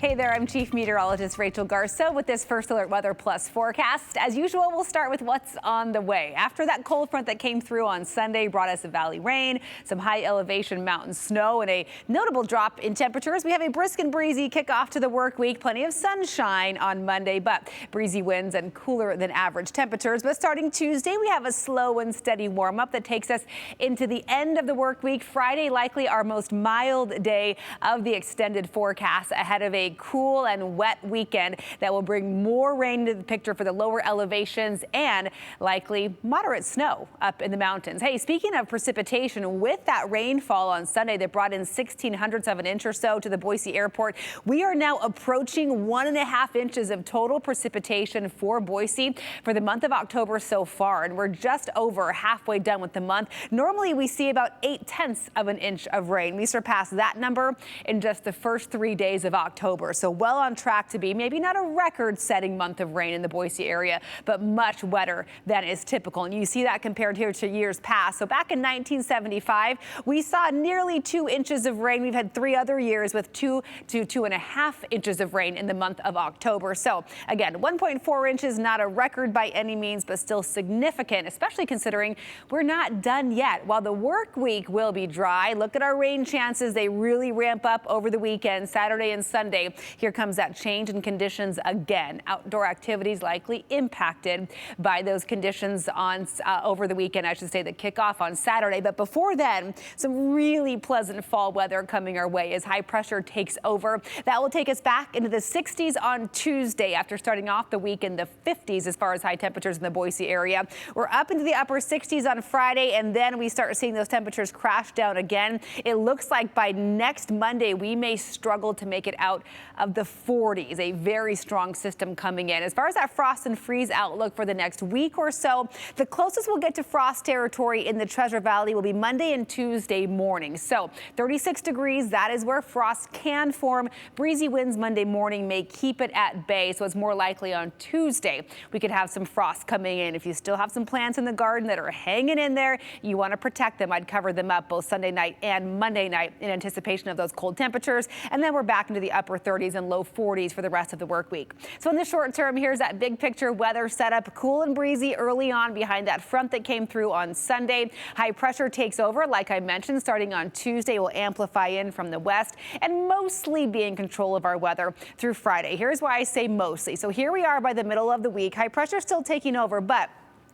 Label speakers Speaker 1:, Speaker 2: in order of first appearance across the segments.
Speaker 1: Hey there, I'm Chief Meteorologist Rachel Garza with this First Alert Weather Plus forecast. As usual, we'll start with what's on the way. After that cold front that came through on Sunday brought us a valley rain, some high elevation mountain snow, and a notable drop in temperatures, we have a brisk and breezy kickoff to the work week. Plenty of sunshine on Monday, but breezy winds and cooler than average temperatures. But starting Tuesday, we have a slow and steady warm up that takes us into the end of the work week. Friday, likely our most mild day of the extended forecast ahead of a cool and wet weekend that will bring more rain into the picture for the lower elevations and likely moderate snow up in the mountains. Hey, speaking of precipitation, with that rainfall on Sunday that brought in 1/1600ths of an inch or so to the Boise airport, we are now approaching 1.5 inches of total precipitation for Boise for the month of October so far, and we're just over halfway done with the month. Normally we see about 0.8 of an inch of rain. We surpassed that number in just the first 3 days of October. So well on track to be maybe not a record-setting month of rain in the Boise area, but much wetter than is typical. And you see that compared here to years past. So back in 1975, we saw nearly 2 inches of rain. We've had 3 other years with 2 to 2.5 inches of rain in the month of October. So again, 1.4 inches, not a record by any means, but still significant, especially considering we're not done yet. While the work week will be dry, look at our rain chances. They really ramp up over the weekend, Saturday and Sunday. Here comes that change in conditions again. Outdoor activities likely impacted by those conditions on over the weekend, I should say, that kick off on Saturday. But before then, some really pleasant fall weather coming our way as high pressure takes over. That will take us back into the 60s on Tuesday after starting off the week in the 50s as far as high temperatures in the Boise area. We're up into the upper 60s on Friday, and then we start seeing those temperatures crash down again. It looks like by next Monday, we may struggle to make it out of the 40s, a very strong system coming in. As far as that frost and freeze outlook for the next week or so, the closest we'll get to frost territory in the Treasure Valley will be Monday and Tuesday morning. So 36 degrees, that is where frost can form. Breezy winds Monday morning may keep it at bay, so it's more likely on Tuesday we could have some frost coming in. If you still have some plants in the garden that are hanging in there, you want to protect them. I'd cover them up both Sunday night and Monday night in anticipation of those cold temperatures, and then we're back into the upper 30s and low 40s for the rest of the work week. So in the short term, here's that big picture weather setup. Cool and breezy early on behind that front that came through on Sunday. High pressure takes over, like I mentioned, starting on Tuesday will amplify in from the west and mostly be in control of our weather through Friday. Here's why I say mostly. So here we are by the middle of the week. High pressure still taking over, but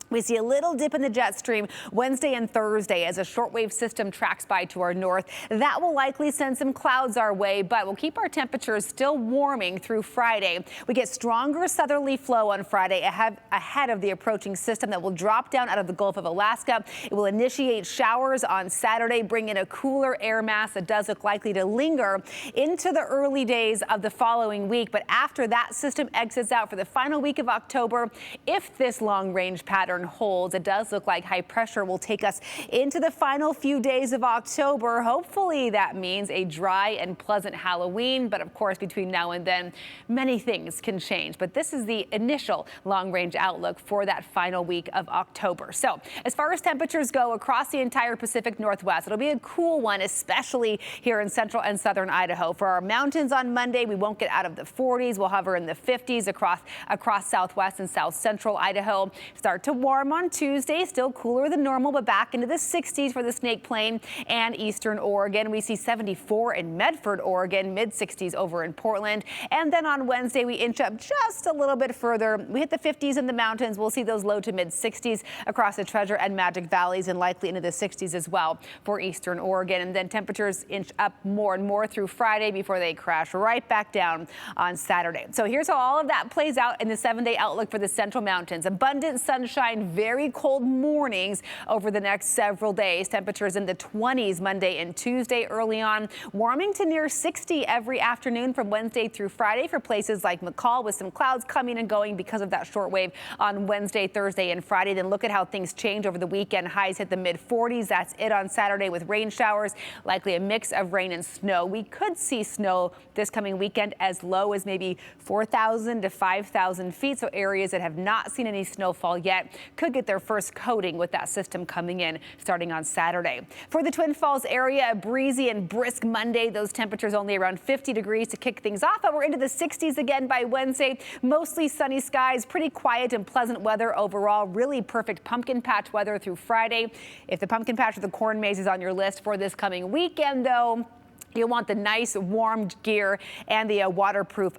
Speaker 1: we see a little dip in the jet stream Wednesday and Thursday as a shortwave system tracks by to our north. That will likely send some clouds our way, but we'll keep our temperatures still warming through Friday. We get stronger southerly flow on Friday ahead of the approaching system that will drop down out of the Gulf of Alaska. It will initiate showers on Saturday, bring in a cooler air mass that does look likely to linger into the early days of the following week. But after that system exits out for the final week of October, if this long range pattern holds, it does look like high pressure will take us into the final few days of October. Hopefully that means a dry and pleasant Halloween, but of course between now and then many things can change. But this is the initial long range outlook for that final week of October. So as far as temperatures go across the entire Pacific Northwest, it'll be a cool one, especially here in central and southern Idaho. For our mountains on Monday, we won't get out of the 40s. We'll hover in the 50s across southwest and south central Idaho. Start to warm on Tuesday, still cooler than normal, but back into the 60s for the Snake Plain and eastern Oregon. We see 74 in Medford, Oregon, mid 60s over in Portland. And then on Wednesday, we inch up just a little bit further. We hit the 50s in the mountains. We'll see those low to mid 60s across the Treasure and Magic Valleys and likely into the 60s as well for eastern Oregon. And then temperatures inch up more and more through Friday before they crash right back down on Saturday. So here's how all of that plays out in the 7-day outlook for the Central Mountains. Abundant sunshine, very cold mornings over the next several days. Temperatures in the 20s Monday and Tuesday early on, warming to near 60 every afternoon from Wednesday through Friday for places like McCall, with some clouds coming and going because of that short wave on Wednesday, Thursday, and Friday. Then look at how things change over the weekend. Highs hit the mid 40s. That's it on Saturday with rain showers, likely a mix of rain and snow. We could see snow this coming weekend as low as maybe 4,000 to 5,000 feet. So areas that have not seen any snowfall yet could get their first coating with that system coming in starting on Saturday. For the Twin Falls area, a breezy and brisk Monday. Those temperatures only around 50 degrees to kick things off, but we're into the 60s again by Wednesday. Mostly sunny skies, pretty quiet and pleasant weather overall. Really perfect pumpkin patch weather through Friday. If the pumpkin patch or the corn maze is on your list for this coming weekend, though, you'll want the nice warm gear and the waterproof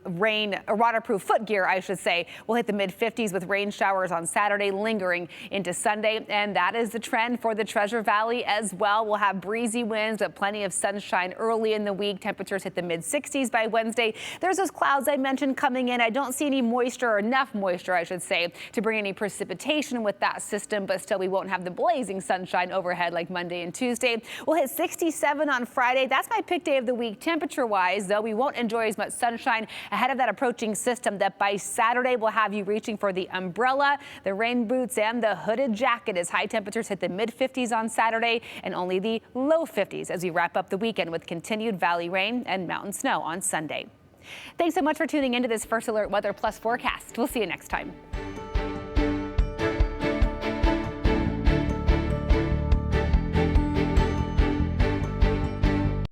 Speaker 1: foot gear, I should say. We'll hit the mid-50s with rain showers on Saturday, lingering into Sunday. And that is the trend for the Treasure Valley as well. We'll have breezy winds, but plenty of sunshine early in the week. Temperatures hit the mid-60s by Wednesday. There's those clouds I mentioned coming in. I don't see any moisture, or enough moisture, I should say, to bring any precipitation with that system, but still we won't have the blazing sunshine overhead like Monday and Tuesday. We'll hit 67 on Friday. That's my pick day of the week temperature-wise, though we won't enjoy as much sunshine ahead of that approaching system that by Saturday will have you reaching for the umbrella, the rain boots, and the hooded jacket as high temperatures hit the mid-50s on Saturday and only the low 50s as we wrap up the weekend with continued valley rain and mountain snow on Sunday. Thanks so much for tuning into this First Alert Weather Plus forecast. We'll see you next time.